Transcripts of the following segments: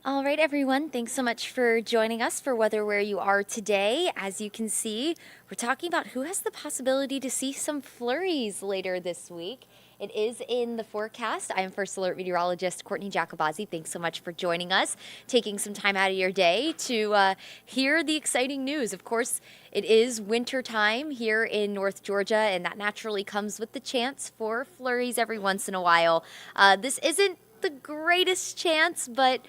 All right, everyone. Thanks so much for joining us for Weather Where You Are today. As you can see, we're talking about who has the possibility to see some flurries later this week. It is in the forecast. I am First Alert Meteorologist Courteney Jacobazzi. Thanks so much for joining us, taking some time out of your day to hear the exciting news. Of course, it is winter time here in North Georgia, and that naturally comes with the chance for flurries every once in a while. This isn't the greatest chance, but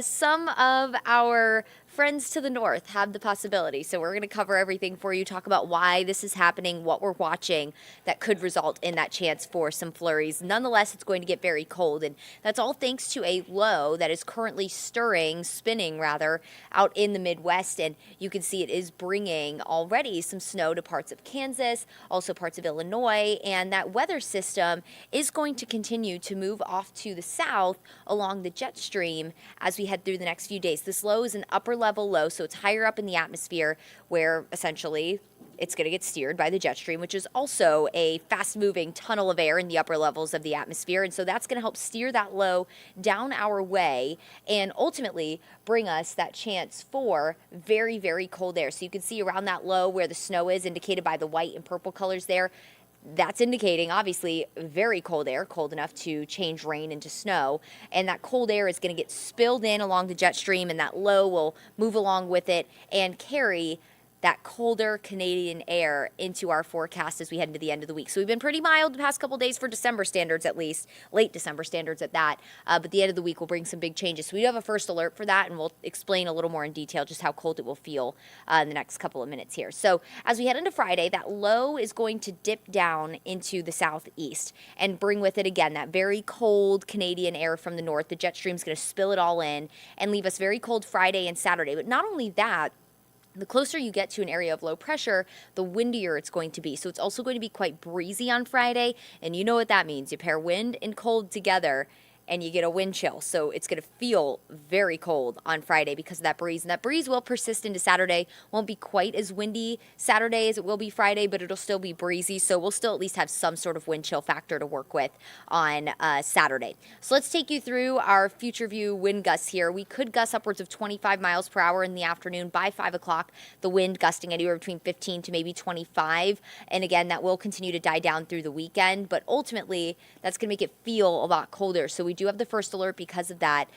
some of our friends to the north have the possibility. So we're going to cover everything for you, talk about why this is happening, what we're watching that could result in that chance for some flurries. Nonetheless, it's going to get very cold, and that's all thanks to a low that is currently spinning rather, out in the Midwest. And you can see it is bringing already some snow to parts of Kansas, also parts of Illinois, and that weather system is going to continue to move off to the south along the jet stream as we head through the next few days. This low is an upper level low, so it's higher up in the atmosphere where essentially it's going to get steered by the jet stream, which is also a fast-moving tunnel of air in the upper levels of the atmosphere. And so that's going to help steer that low down our way and ultimately bring us that chance for very, very cold air. So you can see around that low where the snow is indicated by the white and purple colors there. That's indicating, obviously, very cold air, cold enough to change rain into snow. And that cold air is going to get spilled in along the jet stream, and that low will move along with it and carry that colder Canadian air into our forecast as we head into the end of the week. So we've been pretty mild the past couple of days for December standards, at least, late December standards at that. But the end of the week will bring some big changes. So we do have a first alert for that, and we'll explain a little more in detail just how cold it will feel in the next couple of minutes here. So as we head into Friday, that low is going to dip down into the southeast and bring with it, again, that very cold Canadian air from the north. The jet stream is going to spill it all in and leave us very cold Friday and Saturday. But not only that, the closer you get to an area of low pressure, the windier it's going to be. So it's also going to be quite breezy on Friday, and you know what that means. You pair wind and cold together, and you get a wind chill. So it's going to feel very cold on Friday because of that breeze. And that breeze will persist into Saturday. Won't be quite as windy Saturday as it will be Friday, but it'll still be breezy. So we'll still at least have some sort of wind chill factor to work with on Saturday. So let's take you through our future view wind gusts here. We could gust upwards of 25 miles per hour in the afternoon by 5 o'clock. The wind gusting anywhere between 15 to maybe 25. And again, that will continue to die down through the weekend. But ultimately, that's going to make it feel a lot colder. So we do have the first alert because of that.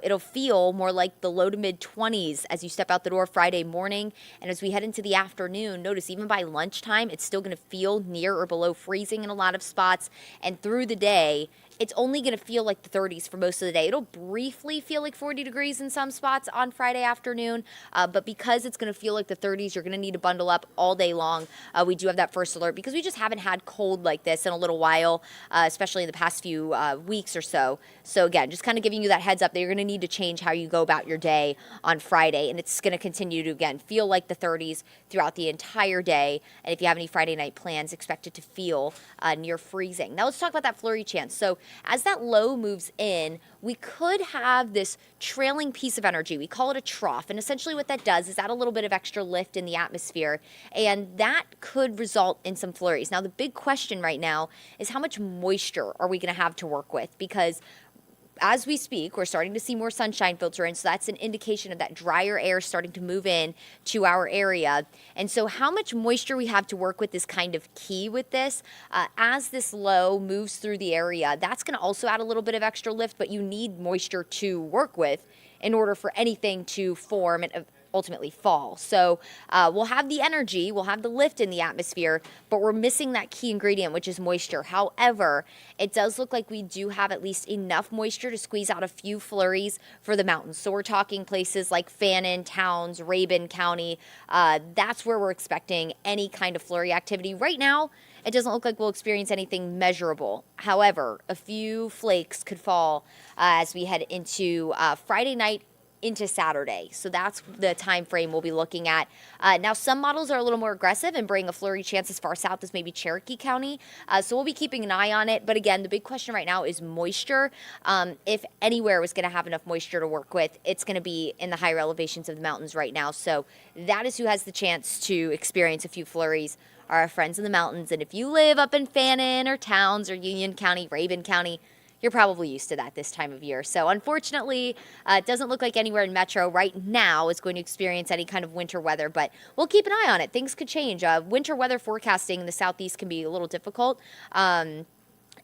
It'll feel more like the low to mid 20s as you step out the door Friday morning. And as we head into the afternoon, notice even by lunchtime, it's still going to feel near or below freezing in a lot of spots. And through the day, it's only going to feel like the 30s for most of the day. It'll briefly feel like 40 degrees in some spots on Friday afternoon, but because it's going to feel like the 30s, you're going to need to bundle up all day long. We do have that first alert because we just haven't had cold like this in a little while, especially in the past few weeks or so. So again, just kind of giving you that heads up that you're going to need to change how you go about your day on Friday, and it's going to continue to, again, feel like the 30s throughout the entire day. And if you have any Friday night plans, expect it to feel near freezing. Now let's talk about that flurry chance. So as that low moves in, we could have this trailing piece of energy. We call it a trough. And essentially what that does is add a little bit of extra lift in the atmosphere. And that could result in some flurries. Now, the big question right now is how much moisture are we going to have to work with? Because as we speak, we're starting to see more sunshine filter in, so that's an indication of that drier air starting to move in to our area. And so how much moisture we have to work with is kind of key with this. As this low moves through the area, that's going to also add a little bit of extra lift, but you need moisture to work with in order for anything to form and ultimately fall. So we'll have the energy, we'll have the lift in the atmosphere, but we're missing that key ingredient, which is moisture. However, it does look like we do have at least enough moisture to squeeze out a few flurries for the mountains. So we're talking places like Fannin, Towns, Rabun County. That's where we're expecting any kind of flurry activity. Right now, it doesn't look like we'll experience anything measurable. However, a few flakes could fall as we head into Friday night into Saturday. So that's the time frame we'll be looking at. Now, some models are a little more aggressive and bring a flurry chance as far south as maybe Cherokee County. So we'll be keeping an eye on it. But again, the big question right now is moisture. If anywhere was going to have enough moisture to work with, it's going to be in the higher elevations of the mountains right now. So that is who has the chance to experience a few flurries, are our friends in the mountains. And if you live up in Fannin or Towns or Union County, Rabun County, you're probably used to that this time of year. So unfortunately, it doesn't look like anywhere in Metro right now is going to experience any kind of winter weather, but we'll keep an eye on it. Things could change. Winter weather forecasting in the southeast can be a little difficult.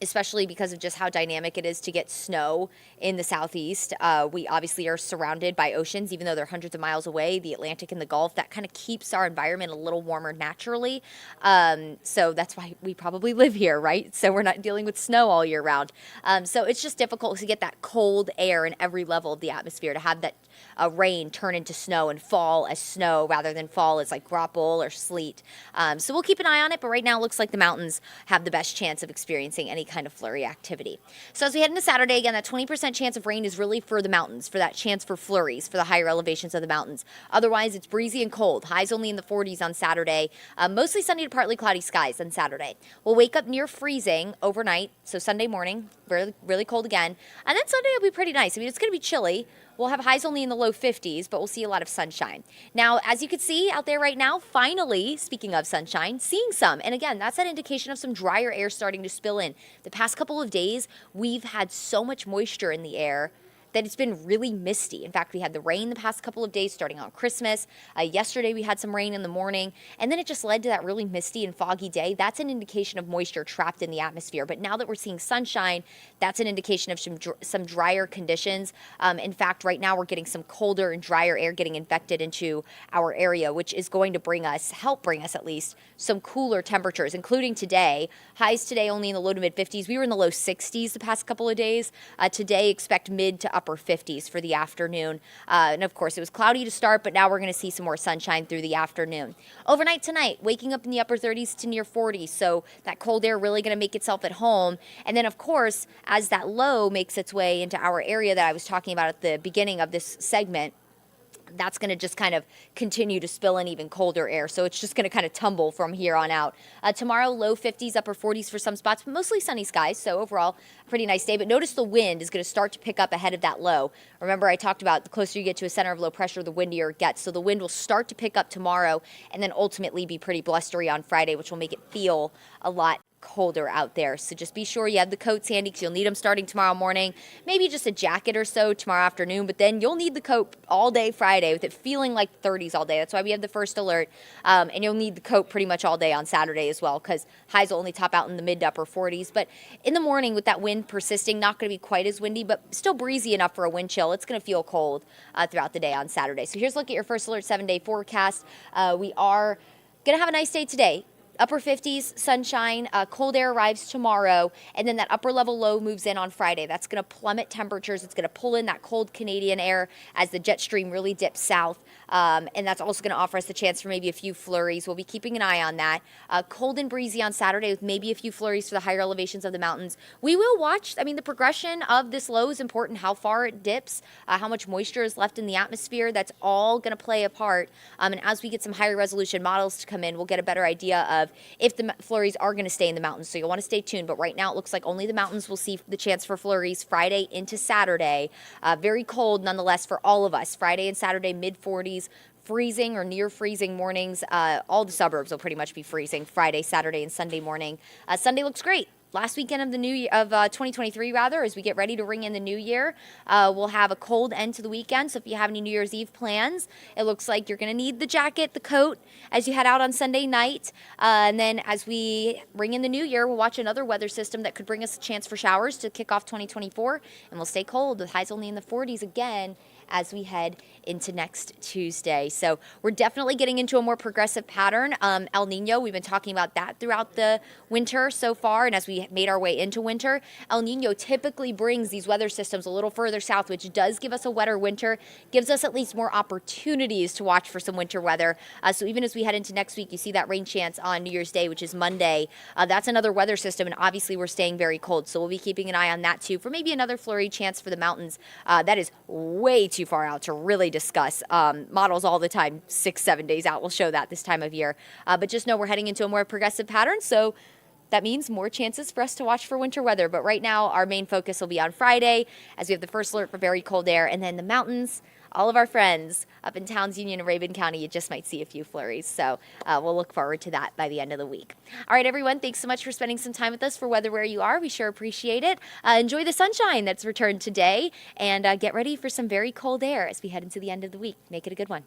Especially because of just how dynamic it is to get snow in the southeast. We obviously are surrounded by oceans, even though they're hundreds of miles away, the Atlantic and the Gulf. That kind of keeps our environment a little warmer naturally. So that's why we probably live here, right? So we're not dealing with snow all year round. So it's just difficult to get that cold air in every level of the atmosphere, to have that rain turn into snow and fall as snow rather than fall as like grapple or sleet. So we'll keep an eye on it, but right now it looks like the mountains have the best chance of experiencing any kind of flurry activity. So as we head into Saturday, again, that 20% chance of rain is really for the mountains, for that chance for flurries, for the higher elevations of the mountains. Otherwise, it's breezy and cold. Highs only in the 40s on Saturday. Mostly sunny to partly cloudy skies on Saturday. We'll wake up near freezing overnight, so Sunday morning, really, really cold again. And then Sunday will be pretty nice. I mean, it's going to be chilly. We'll have highs only in the low 50s, but we'll see a lot of sunshine. Now, as you can see out there right now, finally, speaking of sunshine, seeing some. And again, that's an indication of some drier air starting to spill in. The past couple of days, we've had so much moisture in the air that it's been really misty. In fact, we had the rain the past couple of days starting on Christmas. Yesterday, we had some rain in the morning, and then it just led to that really misty and foggy day. That's an indication of moisture trapped in the atmosphere. But now that we're seeing sunshine, that's an indication of some drier conditions. In fact, right now, we're getting some colder and drier air getting infected into our area, which is going to help bring us at least, some cooler temperatures, including today. Highs today only in the low to mid 50s. We were in the low 60s the past couple of days. Today, expect mid to upper 50s for the afternoon. And of course, it was cloudy to start, but now we're going to see some more sunshine through the afternoon. Overnight tonight, waking up in the upper 30s to near 40s. So that cold air really going to make itself at home. And then, of course, as that low makes its way into our area that I was talking about at the beginning of this segment, that's going to just kind of continue to spill in even colder air. So it's just going to kind of tumble from here on out. Tomorrow, low 50s, upper 40s for some spots, but mostly sunny skies. So overall, pretty nice day. But notice the wind is going to start to pick up ahead of that low. Remember, I talked about the closer you get to a center of low pressure, the windier it gets. So the wind will start to pick up tomorrow and then ultimately be pretty blustery on Friday, which will make it feel a lot colder out there. So just be sure you have the coats handy because you'll need them starting tomorrow morning. Maybe just a jacket or so tomorrow afternoon, but then you'll need the coat all day Friday with it feeling like 30s all day. That's why we have the first alert. And you'll need the coat pretty much all day on Saturday as well because highs will only top out in the mid to upper 40s. But in the morning with that wind persisting, not going to be quite as windy, but still breezy enough for a wind chill. It's going to feel cold throughout the day on Saturday. So here's a look at your first alert 7-day forecast. We are going to have a nice day today. Upper 50s, sunshine, cold air arrives tomorrow, and then that upper level low moves in on Friday. That's going to plummet temperatures. It's going to pull in that cold Canadian air as the jet stream really dips south, and that's also going to offer us the chance for maybe a few flurries. We'll be keeping an eye on that. Cold and breezy on Saturday with maybe a few flurries for the higher elevations of the mountains. We will watch. I mean, the progression of this low is important, how far it dips, how much moisture is left in the atmosphere. That's all going to play a part, and as we get some higher resolution models to come in, we'll get a better idea of if the flurries are going to stay in the mountains. So you'll want to stay tuned. But right now it looks like only the mountains will see the chance for flurries Friday into Saturday. Very cold nonetheless for all of us. Friday and Saturday, mid 40s. Freezing or near freezing mornings. All the suburbs will pretty much be freezing Friday, Saturday, and Sunday morning. Sunday looks great. Last weekend of the new year, of 2023, rather, as we get ready to ring in the new year, we'll have a cold end to the weekend. So if you have any New Year's Eve plans, it looks like you're going to need the jacket, the coat, as you head out on Sunday night. And then as we ring in the new year, we'll watch another weather system that could bring us a chance for showers to kick off 2024. And we'll stay cold with highs only in the 40s again as we head into next Tuesday. So we're definitely getting into a more progressive pattern. El Nino, we've been talking about that throughout the winter so far. And as we made our way into winter, El Nino typically brings these weather systems a little further south, which does give us a wetter winter, gives us at least more opportunities to watch for some winter weather. So even as we head into next week, you see that rain chance on New Year's Day, which is Monday. That's another weather system. And obviously we're staying very cold. So we'll be keeping an eye on that too for maybe another flurry chance for the mountains. That is way too far out to really discuss. Models all the time, 6-7 days out will show that this time of year. But just know we're heading into a more progressive pattern. So that means more chances for us to watch for winter weather. But right now, our main focus will be on Friday as we have the first alert for very cold air. And then the mountains, all of our friends up in Towns Union and Rabun County, you just might see a few flurries. So we'll look forward to that by the end of the week. All right, everyone, thanks so much for spending some time with us for Weather Where You Are. We sure appreciate it. Enjoy the sunshine that's returned today, and get ready for some very cold air as we head into the end of the week. Make it a good one.